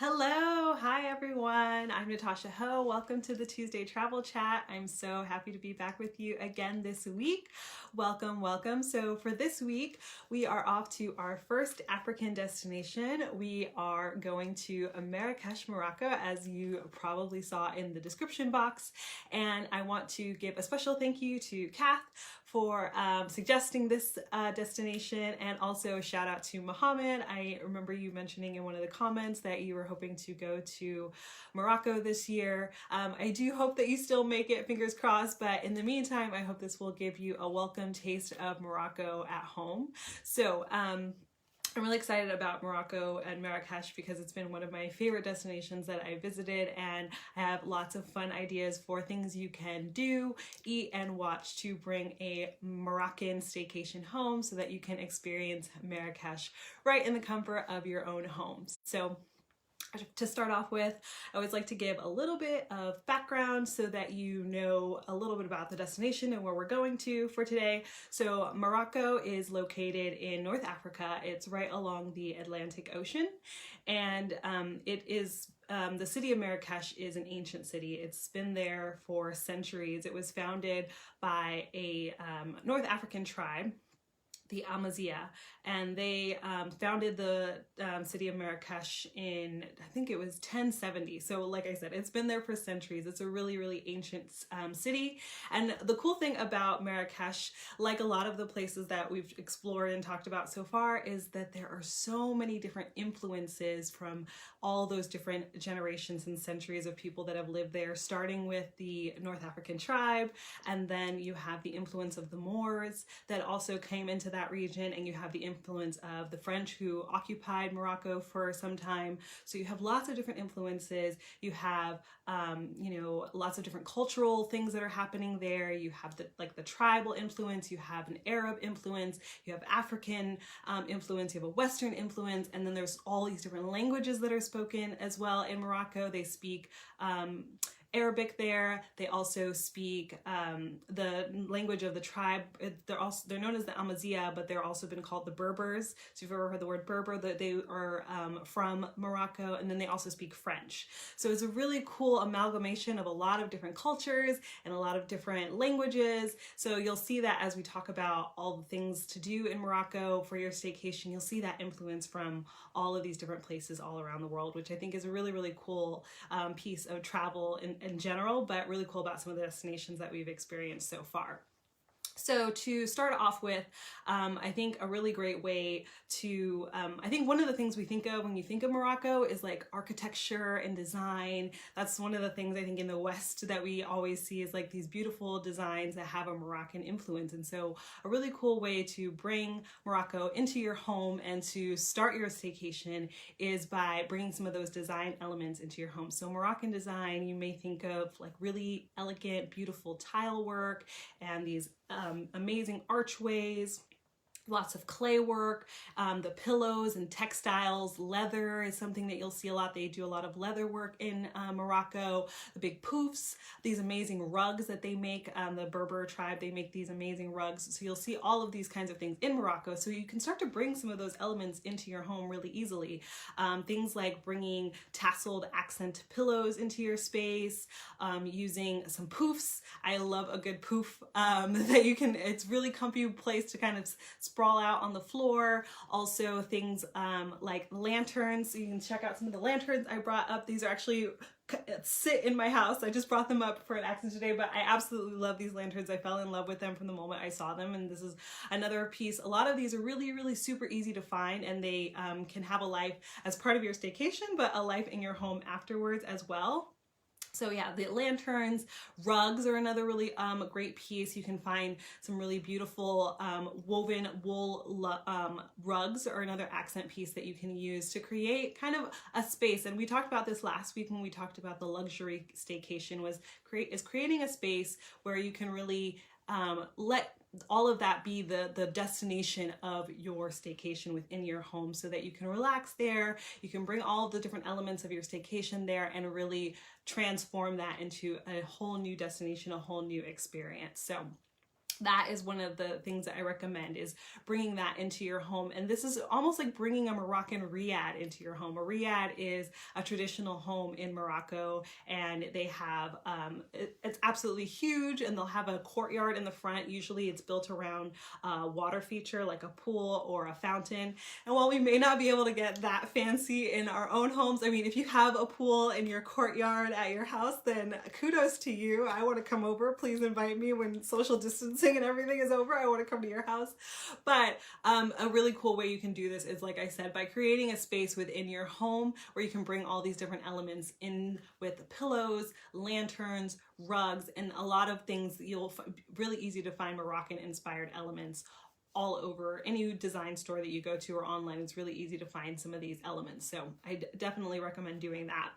Hello, hi everyone. I'm Natasha Ho. Welcome to the Tuesday Travel Chat. I'm so happy to be back with you again this week. Welcome, welcome. So for this week, we are off to our first African destination. We are going to Marrakech, Morocco, as you probably saw in the description box. And I want to give a special thank you to Kath for suggesting this destination, and also a shout out to Mohammed. I remember you mentioning in one of the comments that you were hoping to go to Morocco this year. I do hope that you still make it, fingers crossed, but in the meantime, I hope this will give you a welcome taste of Morocco at home. So I'm really excited about Morocco and Marrakech because it's been one of my favorite destinations that I visited, and I have lots of fun ideas for things you can do, eat, and watch to bring a Moroccan staycation home so that you can experience Marrakech right in the comfort of your own home. So to start off with, I always like to give a little bit of background so that you know a little bit about the destination and where we're going to for today. So Morocco is located in North Africa. It's right along the Atlantic Ocean, and the city of Marrakech is an ancient city. It's been there for centuries. It was founded by a North African tribe, the Amazigh, and they founded the city of Marrakech in, I think it was 1070. So like I said, it's been there for centuries. It's a really, really ancient city. And the cool thing about Marrakech, like a lot of the places that we've explored and talked about so far, is that there are so many different influences from all those different generations and centuries of people that have lived there, starting with the North African tribe, and then you have the influence of the Moors that also came into that region, and you have the influence of the French who occupied Morocco for some time. So you have lots of different influences. You have lots of different cultural things that are happening there. You have the tribal influence, you have an Arab influence, you have African influence, you have a Western influence, and then there's all these different languages that are spoken as well in Morocco. They speak Arabic there. They also speak the language of the tribe. They're known as the Amazigh, but they're also been called the Berbers. So if you've ever heard the word Berber, that they are from Morocco, and then they also speak French. So it's a really cool amalgamation of a lot of different cultures and a lot of different languages. So you'll see that as we talk about all the things to do in Morocco for your staycation, you'll see that influence from all of these different places all around the world, which I think is a really, really cool piece of travel in general, but really cool about some of the destinations that we've experienced so far. So to start off with, I think a really great way to, I think one of the things we think of when you think of Morocco is like architecture and design. That's one of the things I think in the West that we always see is like these beautiful designs that have a Moroccan influence. And so a really cool way to bring Morocco into your home and to start your staycation is by bringing some of those design elements into your home. So Moroccan design, you may think of like really elegant, beautiful tile work and these amazing archways, lots of clay work, the pillows and textiles. Leather is something that you'll see a lot. They do a lot of leather work in Morocco. The big poufs, these amazing rugs that they make, the Berber tribe, they make these amazing rugs. So you'll see all of these kinds of things in Morocco. So you can start to bring some of those elements into your home really easily. Things like bringing tasseled accent pillows into your space, using some poufs. I love a good pouf that you can, it's really comfy place to kind of sprawl out on the floor. Also things like lanterns. So you can check out some of the lanterns I brought up. These are actually sit in my house. I just brought them up for an accent today, but I absolutely love these lanterns. I fell in love with them from the moment I saw them, and this is another piece. A lot of these are really, really super easy to find, and they can have a life as part of your staycation, but a life in your home afterwards as well. So yeah, the lanterns, rugs are another really great piece. You can find some really beautiful woven wool rugs are another accent piece that you can use to create kind of a space. And we talked about this last week when we talked about the luxury staycation, is creating a space where you can really let all of that be the destination of your staycation within your home, so that you can relax there. You can bring all of the different elements of your staycation there and really transform that into a whole new destination, a whole new experience. So that is one of the things that I recommend, is bringing that into your home. And this is almost like bringing a Moroccan riad into your home. A riad is a traditional home in Morocco, and they have, it's absolutely huge, and they'll have a courtyard in the front. Usually it's built around a water feature like a pool or a fountain. And while we may not be able to get that fancy in our own homes, I mean, if you have a pool in your courtyard at your house, then kudos to you. I want to come over. Please invite me when social distancing and everything is over. I want to come to your house. But a really cool way you can do this is, like I said, by creating a space within your home where you can bring all these different elements in, with pillows, lanterns, rugs, and a lot of things. You'll really easy to find Moroccan inspired elements all over any design store that you go to or online. It's really easy to find some of these elements. So I definitely recommend doing that.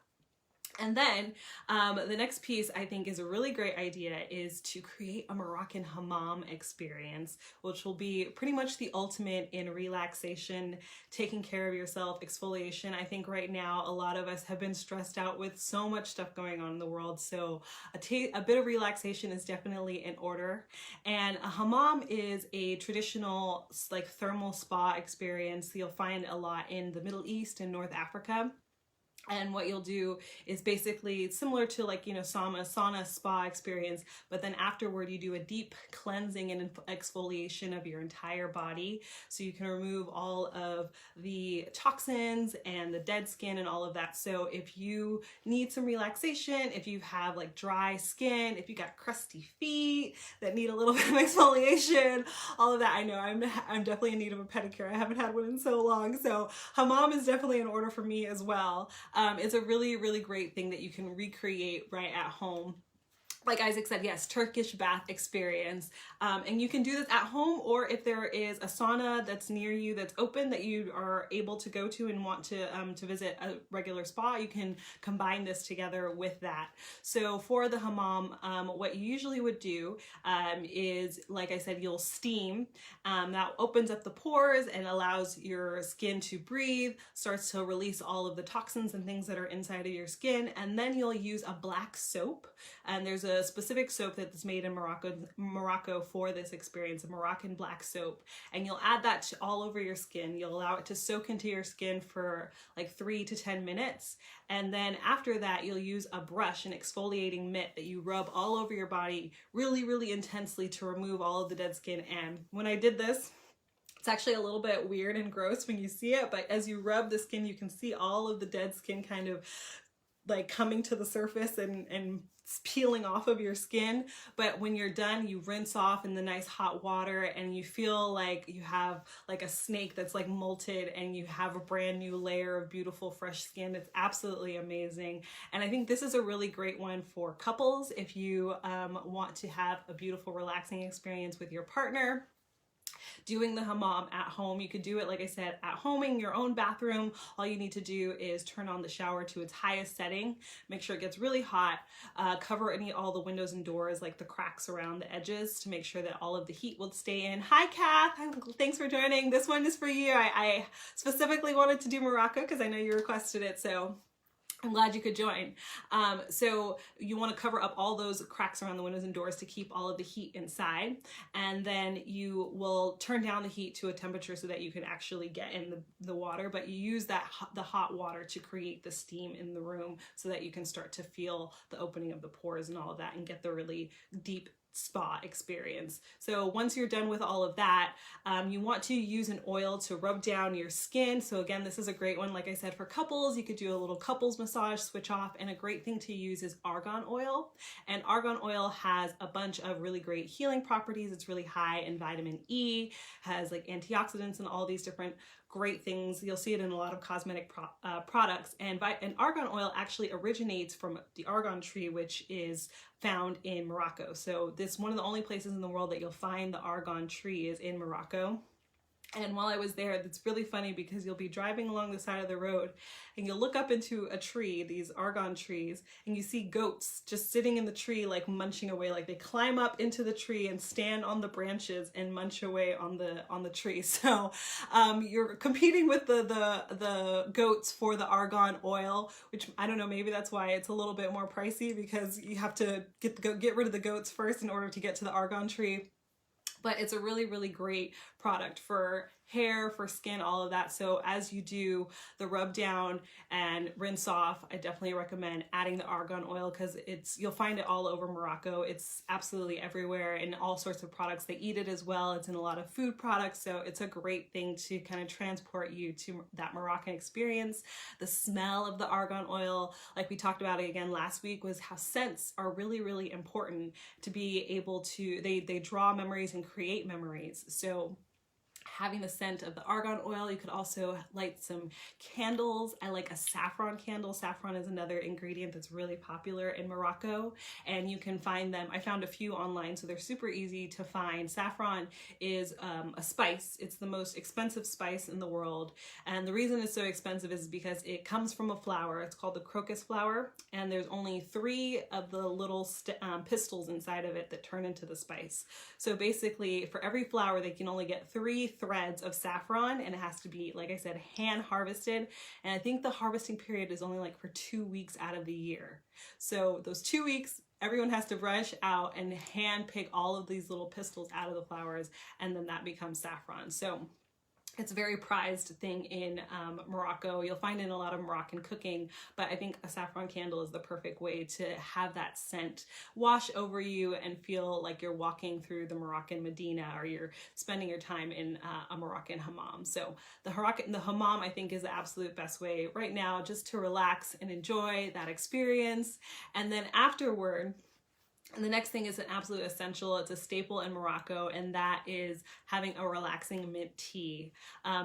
And then the next piece I think is a really great idea is to create a Moroccan hammam experience, which will be pretty much the ultimate in relaxation, taking care of yourself, exfoliation. I think right now a lot of us have been stressed out with so much stuff going on in the world, so a bit of relaxation is definitely in order. And a hammam is a traditional like thermal spa experience you'll find a lot in the Middle East and North Africa. And what you'll do is basically similar to, like, you know, sauna spa experience, but then afterward you do a deep cleansing and exfoliation of your entire body, so you can remove all of the toxins and the dead skin and all of that. So if you need some relaxation, if you have like dry skin, if you got crusty feet that need a little bit of exfoliation, all of that, I know I'm definitely in need of a pedicure. I haven't had one in so long, so hammam is definitely in order for me as well. It's a really, really great thing that you can recreate right at home. Like Isaac said, yes, Turkish bath experience. And you can do this at home, or if there is a sauna that's near you that's open that you are able to go to and want to visit a regular spa, you can combine this together with that. So for the hammam, what you usually would do is, like I said, you'll steam. That opens up the pores and allows your skin to breathe, starts to release all of the toxins and things that are inside of your skin. And then you'll use a black soap. And there's a specific soap that's made in Morocco for this experience, a Moroccan black soap. And you'll add that to all over your skin. You'll allow it to soak into your skin for like 3 to 10 minutes. And then after that, you'll use a brush, an exfoliating mitt that you rub all over your body really, really intensely to remove all of the dead skin. And when I did this, it's actually a little bit weird and gross when you see it, but as you rub the skin, you can see all of the dead skin kind of like coming to the surface and peeling off of your skin. But when you're done, you rinse off in the nice hot water and you feel like you have like a snake that's like molted and you have a brand new layer of beautiful fresh skin. It's absolutely amazing. And I think this is a really great one for couples if you want to have a beautiful relaxing experience with your partner. Doing the hammam at home, you could do it, like I said, at home in your own bathroom. All you need to do is turn on the shower to its highest setting, make sure it gets really hot, cover all the windows and doors, like the cracks around the edges, to make sure that all of the heat will stay in. Hi Kath, thanks for joining. This one is for you. I specifically wanted to do Morocco because I know you requested it, so I'm glad you could join. So you want to cover up all those cracks around the windows and doors to keep all of the heat inside. And then you will turn down the heat to a temperature so that you can actually get in the water, but you use the hot water to create the steam in the room so that you can start to feel the opening of the pores and all of that and get the really deep spa experience. So once you're done with all of that, you want to use an oil to rub down your skin. So again, this is a great one, like I said, for couples. You could do a little couples massage, switch off, and a great thing to use is argan oil. And argan oil has a bunch of really great healing properties. It's really high in vitamin E, has like antioxidants and all these different great things. You'll see it in a lot of cosmetic products. And argan oil actually originates from the argan tree, which is found in Morocco. So this one of the only places in the world that you'll find the argan tree is in Morocco. And while I was there, it's really funny because you'll be driving along the side of the road and you'll look up into a tree, these argan trees, and you see goats just sitting in the tree, like munching away. Like they climb up into the tree and stand on the branches and munch away on the tree. So you're competing with the goats for the argan oil, which I don't know, maybe that's why it's a little bit more pricey, because you have to get rid of the goats first in order to get to the argan tree. but it's a really, really great product for hair, for skin, all of that. So as you do the rub down and rinse off, I definitely recommend adding the argan oil, because you'll find it all over Morocco. It's absolutely everywhere in all sorts of products. They eat it as well. It's in a lot of food products. So it's a great thing to kind of transport you to that Moroccan experience. The smell of the argan oil, like we talked about it again last week, was how scents are really, really important to be able to, they draw memories and create memories. So having the scent of the argan oil, you could also light some candles. I like a saffron candle. Saffron is another ingredient that's really popular in Morocco, and you can find them. I found a few online, so they're super easy to find. Saffron is a spice. It's the most expensive spice in the world, and the reason it's so expensive is because it comes from a flower. It's called the crocus flower, and there's only 3 of the little pistils inside of it that turn into the spice. So basically, for every flower, they can only get 3 threads of saffron, and it has to be, like I said, hand harvested. And I think the harvesting period is only like for 2 weeks out of the year. So those 2 weeks, everyone has to rush out and hand pick all of these little pistils out of the flowers, and then that becomes saffron. So it's a very prized thing in Morocco. You'll find it in a lot of Moroccan cooking, but I think a saffron candle is the perfect way to have that scent wash over you and feel like you're walking through the Moroccan Medina, or you're spending your time in a Moroccan hammam. So the hammam, I think, is the absolute best way right now just to relax and enjoy that experience. And then afterward, and the next thing is an absolute essential. It's a staple in Morocco, and that is having a relaxing mint tea.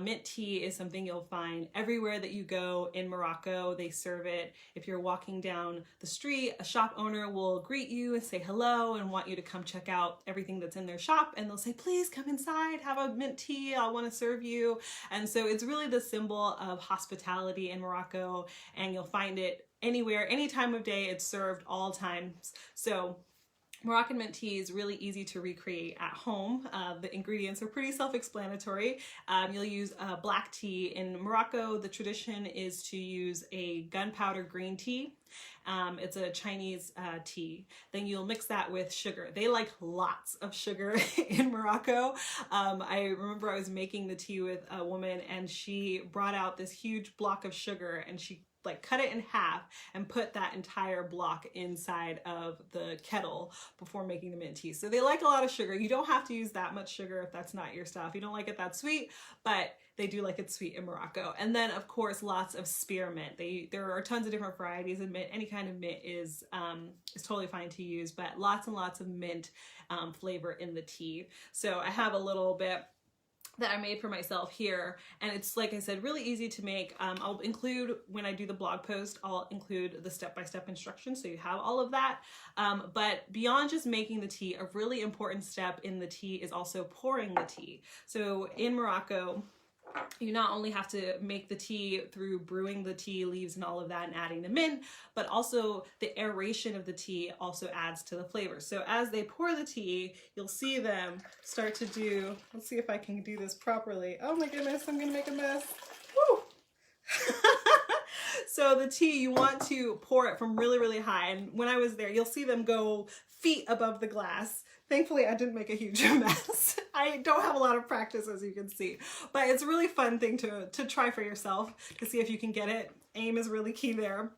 Mint tea is something you'll find everywhere that you go in Morocco. They serve it. If you're walking down the street, a shop owner will greet you and say hello and want you to come check out everything that's in their shop, and they'll say, please come inside, have a mint tea, I want to serve you. And so it's really the symbol of hospitality in Morocco, and you'll find it anywhere, any time of day. It's served all times. So Moroccan mint tea is really easy to recreate at home. The ingredients are pretty self-explanatory. You'll use black tea. In Morocco, the tradition is to use a gunpowder green tea. It's a Chinese tea. Then you'll mix that with sugar. They like lots of sugar in Morocco. I remember I was making the tea with a woman, and she brought out this huge block of sugar, and she cut it in half and put that entire block inside of the kettle before making the mint tea. So they like a lot of sugar. You don't have to use that much sugar if that's not your stuff. You don't like it that sweet, but they do like it sweet in Morocco. And then, of course, lots of spearmint. There are tons of different varieties of mint. Any kind of mint is totally fine to use, but lots and lots of mint flavor in the tea. So I have a little bit that I made for myself here, and it's, like I said, really easy to make. I'll include, when I do the blog post, I'll include the step-by-step instructions so you have all of that. But beyond just making the tea, a really important step in the tea is also pouring the tea. So in Morocco, you not only have to make the tea through brewing the tea leaves and all of that and adding them in, but also the aeration of the tea also adds to the flavor. So as they pour the tea, you'll see them start to do, let's see if I can do this properly. Oh my goodness, I'm gonna make a mess. Woo! So the tea, you want to pour it from really, really high. And when I was there, you'll see them go feet above the glass. Thankfully, I didn't make a huge mess. I don't have a lot of practice, as you can see, but it's a really fun thing to try for yourself to see if you can get it. Aim is really key there.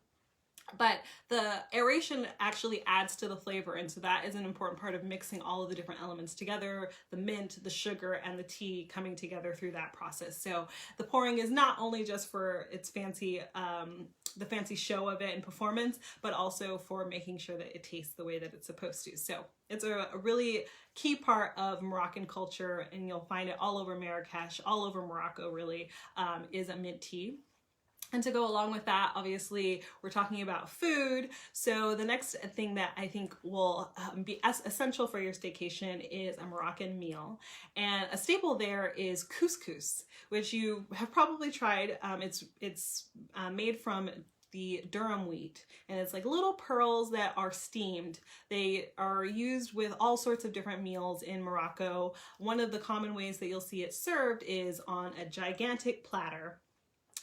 But the aeration actually adds to the flavor, and so that is an important part of mixing all of the different elements together, the mint, the sugar, and the tea coming together through that process. So the pouring is not only just for its fancy, the fancy show of it and performance, but also for making sure that it tastes the way that it's supposed to. So it's a really key part of Moroccan culture, and you'll find it all over Marrakech, all over Morocco really, is a mint tea. And to go along with that, obviously, we're talking about food. So the next thing that I think will be as essential for your staycation is a Moroccan meal. And a staple there is couscous, which you have probably tried. It's made from the durum wheat, and it's like little pearls that are steamed. They are used with all sorts of different meals in Morocco. One of the common ways that you'll see it served is on a gigantic platter.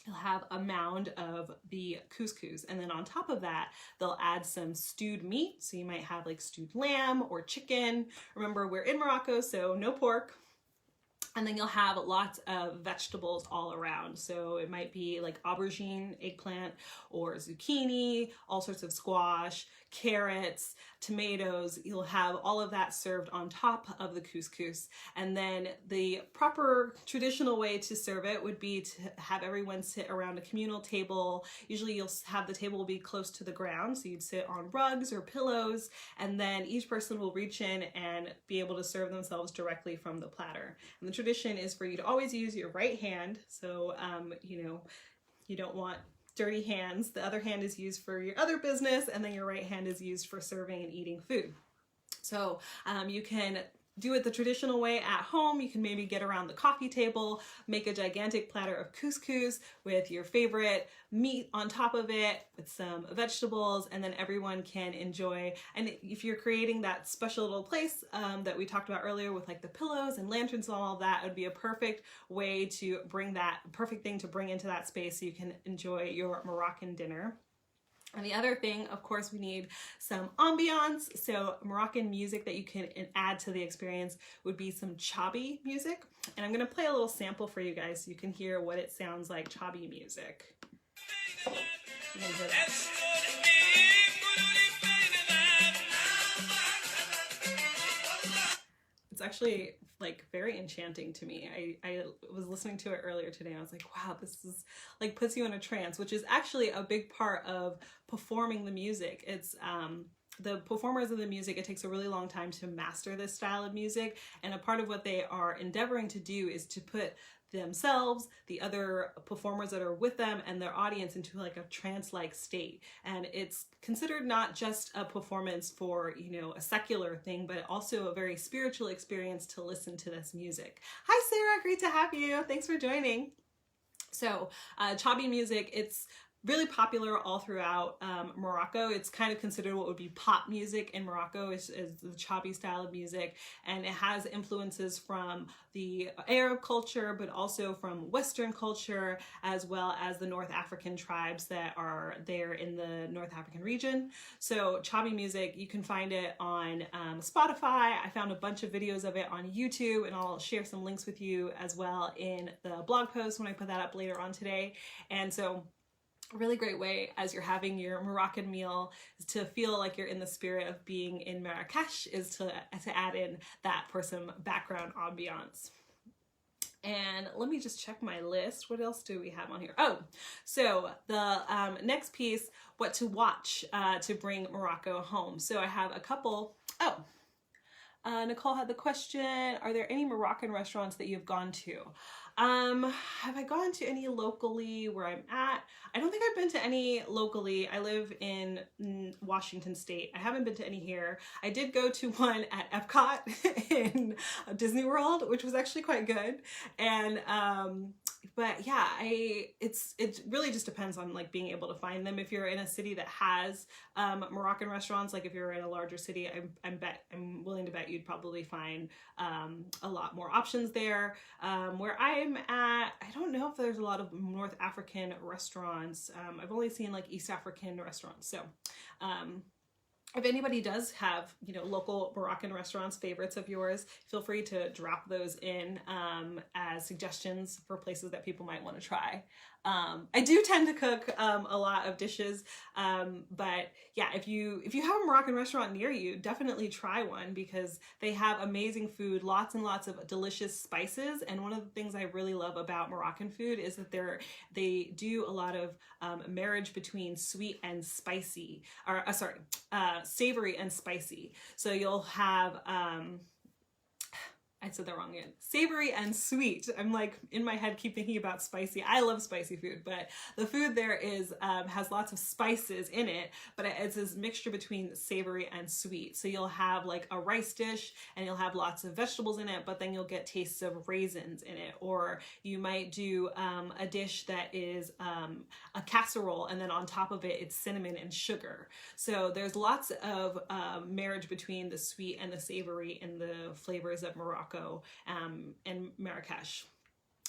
you'll have a mound of the couscous, and then on top of that they'll add some stewed meat. So you might have like stewed lamb or chicken. Remember, we're in Morocco, so no pork. And then you'll have lots of vegetables all around. So it might be like aubergine, eggplant, or zucchini, all sorts of squash, carrots, tomatoes. You'll have all of that served on top of the couscous. And then the proper traditional way to serve it would be to have everyone sit around a communal table. Usually you'll have the table be close to the ground, so you'd sit on rugs or pillows, and then each person will reach in and be able to serve themselves directly from the platter. And the tradition is for you to always use your right hand. So, you don't want dirty hands. The other hand is used for your other business, and then your right hand is used for serving and eating food. So you can do it the traditional way at home. You can maybe get around the coffee table, make a gigantic platter of couscous with your favorite meat on top of it with some vegetables, and then everyone can enjoy. And if you're creating that special little place that we talked about earlier with like the pillows and lanterns and all of that, it would be a perfect way to bring that, perfect thing to bring into that space so you can enjoy your Moroccan dinner. And the other thing, of course, we need some ambiance. So Moroccan music that you can add to the experience would be some chabi music. And I'm gonna play a little sample for you guys so you can hear what it sounds like, chabi music. You can hear that. It's actually like very enchanting to me. I was listening to it earlier today and I was like, wow, this is like puts you in a trance, which is actually a big part of performing the music. It's the performers of the music, it takes a really long time to master this style of music, and a part of what they are endeavoring to do is to put themselves, the other performers that are with them, and their audience into like a trance-like state. And it's considered not just a performance for, you know, a secular thing, but also a very spiritual experience to listen to this music. Hi Sarah, great to have you. Thanks for joining. So chabi music, it's really popular all throughout Morocco. It's kind of considered what would be pop music in Morocco, is the chabi style of music, and it has influences from the Arab culture, but also from Western culture, as well as the North African tribes that are there in the North African region. So chabi music, you can find it on Spotify. I found a bunch of videos of it on YouTube, and I'll share some links with you as well in the blog post when I put that up later on today. And so a really great way as you're having your Moroccan meal is to feel like you're in the spirit of being in Marrakech, is to add in that for some background ambiance. And let me just check my list. What else do we have on here? Oh, so the next piece, what to watch to bring Morocco home. So I have a couple. Nicole had the question, are there any Moroccan restaurants that you've gone to? Have I gone to any locally where I'm at? I don't think I've been to any locally. I live in Washington State. I haven't been to any here. I did go to one at Epcot in Disney World, which was actually quite good. And but yeah, it really just depends on like being able to find them. If you're in a city that has Moroccan restaurants, like if you're in a larger city, I'm willing to bet you'd probably find a lot more options there. Where I'm at, I don't know if there's a lot of North African restaurants. I've only seen like East African restaurants. So if anybody does have, you know, local Moroccan restaurants, favorites of yours, feel free to drop those in as suggestions for places that people might want to try. I do tend to cook a lot of dishes, but yeah, if you have a Moroccan restaurant near you, definitely try one, because they have amazing food, lots and lots of delicious spices. And one of the things I really love about Moroccan food is that they do a lot of marriage between sweet and spicy, or savory and spicy. So you'll have I said that wrong again. Savory and sweet. I'm like in my head keep thinking about spicy. I love spicy food, but the food there is has lots of spices in it, but it's this mixture between savory and sweet. So you'll have like a rice dish and you'll have lots of vegetables in it, but then you'll get tastes of raisins in it. Or you might do a dish that is a casserole, and then on top of it, it's cinnamon and sugar. So there's lots of marriage between the sweet and the savory in the flavors of Morocco and Marrakech.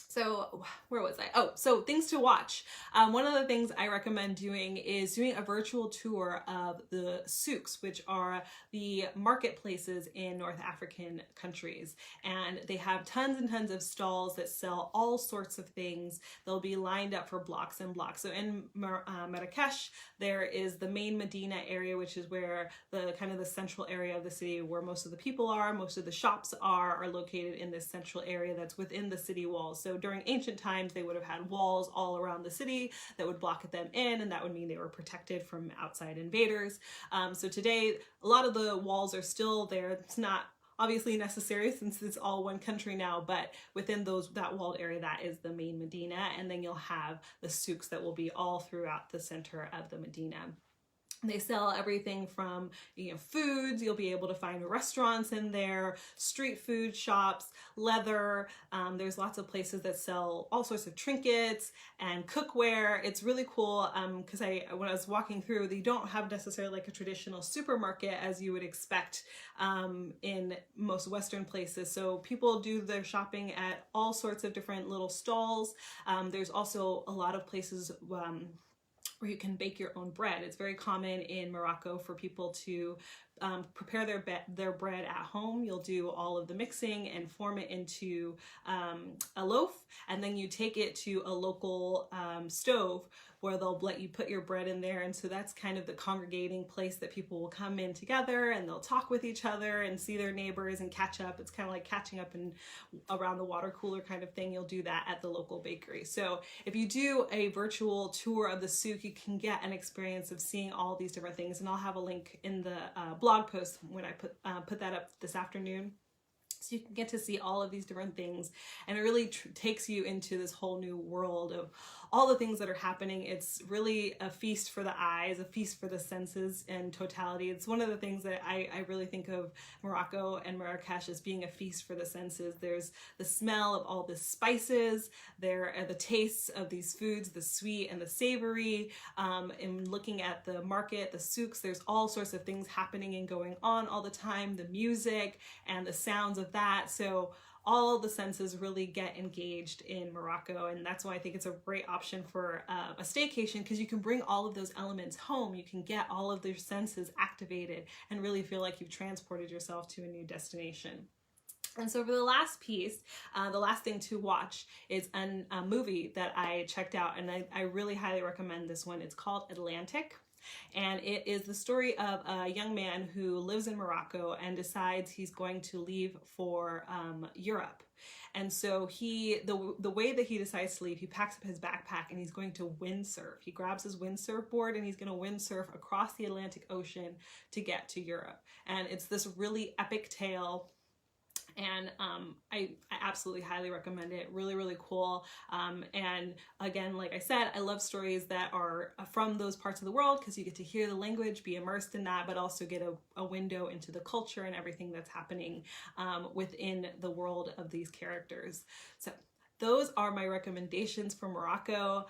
So where was I? Oh, so things to watch. One of the things I recommend doing is doing a virtual tour of the souks, which are the marketplaces in North African countries. And they have tons and tons of stalls that sell all sorts of things. They'll be lined up for blocks and blocks. So in Marrakech, there is the main Medina area, which is where the kind of the central area of the city where most of the people are, most of the shops are located in this central area that's within the city walls. So during ancient times, they would have had walls all around the city that would block them in, and that would mean they were protected from outside invaders. So today, a lot of the walls are still there. It's not obviously necessary since it's all one country now, but within that walled area, that is the main Medina, and then you'll have the souks that will be all throughout the center of the Medina. They sell everything from, foods. You'll be able to find restaurants in there, street food shops, leather. There's lots of places that sell all sorts of trinkets and cookware. It's really cool because when I was walking through, they don't have necessarily like a traditional supermarket as you would expect in most Western places. So people do their shopping at all sorts of different little stalls. There's also a lot of places where you can bake your own bread. It's very common in Morocco for people to prepare their bread at home. You'll do all of the mixing and form it into a loaf, and then you take it to a local stove where they'll let you put your bread in there. And so that's kind of the congregating place that people will come in together, and they'll talk with each other and see their neighbors and catch up. It's kind of like catching up in around the water cooler kind of thing. You'll do that at the local bakery. So if you do a virtual tour of the souk, you can get an experience of seeing all these different things. And I'll have a link in the blog post when I put that up this afternoon. So you can get to see all of these different things, and it really takes you into this whole new world of all the things that are happening. It's really a feast for the eyes, a feast for the senses in totality. It's one of the things that I really think of Morocco and Marrakech as being a feast for the senses. There's the smell of all the spices, there are the tastes of these foods, the sweet and the savory. And looking at the market, the souks, there's all sorts of things happening and going on all the time, the music and the sounds of that. So all the senses really get engaged in Morocco, and that's why I think it's a great option for a staycation, because you can bring all of those elements home. You can get all of their senses activated and really feel like you've transported yourself to a new destination. And so for the last piece, the last thing to watch is a movie that I checked out, and I really highly recommend this one. It's called Atlantic. And it is the story of a young man who lives in Morocco and decides he's going to leave for Europe. And so the way that he decides to leave, he packs up his backpack and he's going to windsurf. He grabs his windsurf board and he's going to windsurf across the Atlantic Ocean to get to Europe. And it's this really epic tale. And I absolutely highly recommend it. Really, really cool. And again, like I said, I love stories that are from those parts of the world, because you get to hear the language, be immersed in that, but also get a window into the culture and everything that's happening within the world of these characters. So those are my recommendations for Morocco,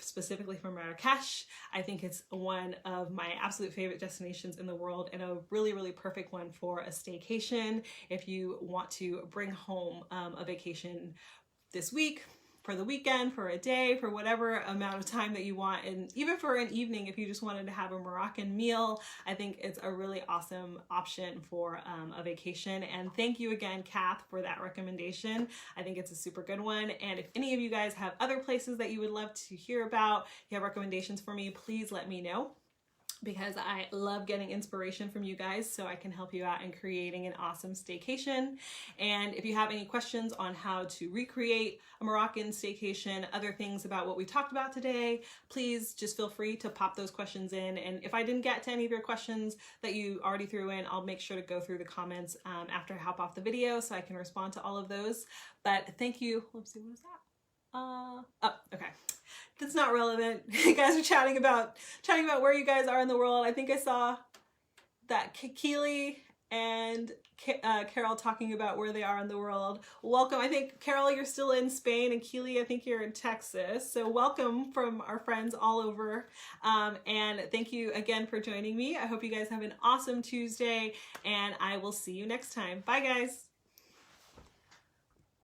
specifically for Marrakech. I think it's one of my absolute favorite destinations in the world, and a really, really perfect one for a staycation if you want to bring home a vacation this week, for the weekend, for a day, for whatever amount of time that you want, and even for an evening if you just wanted to have a Moroccan meal. I think it's a really awesome option for a vacation. And thank you again, Kath, for that recommendation. I think it's a super good one. And if any of you guys have other places that you would love to hear about, you have recommendations for me, please let me know, because I love getting inspiration from you guys so I can help you out in creating an awesome staycation. And if you have any questions on how to recreate a Moroccan staycation, other things about what we talked about today, please just feel free to pop those questions in. And if I didn't get to any of your questions that you already threw in, I'll make sure to go through the comments after I hop off the video so I can respond to all of those. But thank you. Let's see, what is that? Oh, okay. That's not relevant. You guys are chatting about where you guys are in the world. I think I saw that Keely and Carol talking about where they are in the world. Welcome. I think, Carol, you're still in Spain, and Keely, I think you're in Texas. So welcome from our friends all over. And thank you again for joining me. I hope you guys have an awesome Tuesday, and I will see you next time. Bye, guys.